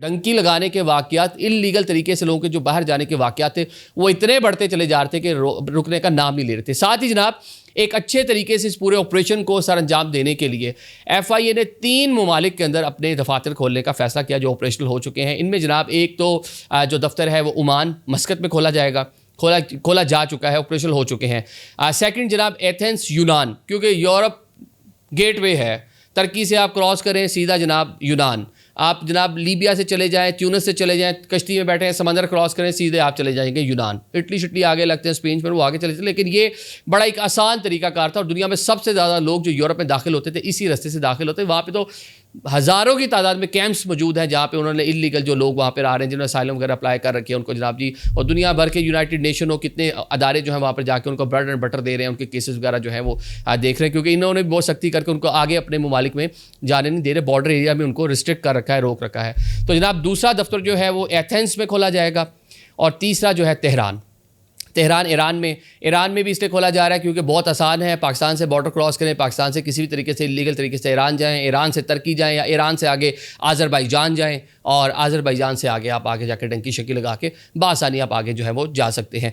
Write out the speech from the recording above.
Donkey لگانے کے واقعات، انلیگل طریقے سے لوگوں کے جو باہر جانے کے واقعات تھے وہ اتنے بڑھتے چلے جا رہے تھے کہ رکنے کا نام نہیں لے رہے تھے۔ ساتھ ہی جناب ایک اچھے طریقے سے اس پورے آپریشن کو سر انجام دینے کے لیے ایف آئی اے نے 3 ممالک کے اندر اپنے دفاتر کھولنے کا فیصلہ کیا جو آپریشنل ہو چکے ہیں۔ ان میں جناب ایک تو جو دفتر ہے وہ عمان مسقط میں کھولا جائے گا، کھولا جا چکا ہے، آپریشنل ہو چکے ہیں۔ سیکنڈ جناب ایتھنس یونان، کیونکہ یورپ گیٹ وے ہے، ترکی سے آپ کراس کریں سیدھا جناب یونان، آپ جناب لیبیا سے چلے جائیں، تیونس سے چلے جائیں، کشتی میں بیٹھے ہیں سمندر کراس کریں سیدھے آپ چلے جائیں گے یونان۔ اٹلی شٹلی آگے لگتے ہیں اسپین پر وہ آگے چلے جاتے ہیں، لیکن یہ بڑا ایک آسان طریقہ کار تھا اور دنیا میں سب سے زیادہ لوگ جو یورپ میں داخل ہوتے تھے اسی رستے سے داخل ہوتے ہیں۔ وہاں پہ تو ہزاروں کی تعداد میں کیمپس موجود ہیں جہاں پہ انہوں نے انلیگل جو لوگ وہاں پہ آ رہے ہیں جنہوں نے اسائلم وغیرہ اپلائی کر رکھے ہیں ان کو جناب جی، اور دنیا بھر کے یونائٹڈ نیشن ہو کتنے ادارے جو ہیں وہاں پر جا کے ان کو بریڈ اینڈ بٹر دے رہے ہیں، ان کے کیسز وغیرہ جو ہیں وہ دیکھ رہے ہیں، کیونکہ انہوں نے بہت سختی کر کے ان کو آگے اپنے ممالک میں جانے نہیں دے رہے، بارڈر ایریا میں ان کو ریسٹرکٹ کر رکھا ہے، روک رکھا ہے۔ تو جناب دوسرا دفتر جو ہے وہ ایتھنس میں کھولا جائے گا، اور تیسرا جو ہے تہران ایران میں بھی اس لیے کھولا جا رہا ہے کیونکہ بہت آسان ہے، پاکستان سے بارڈر کراس کریں، پاکستان سے کسی بھی طریقے سے لیگل طریقے سے ایران جائیں، ایران سے ترکی جائیں یا ایران سے آگے آذربائیجان جائیں، اور آذربائیجان سے آگے آپ آگے جا کے ڈنکی شکی لگا کے بآسانی آپ آگے جو ہے وہ جا سکتے ہیں۔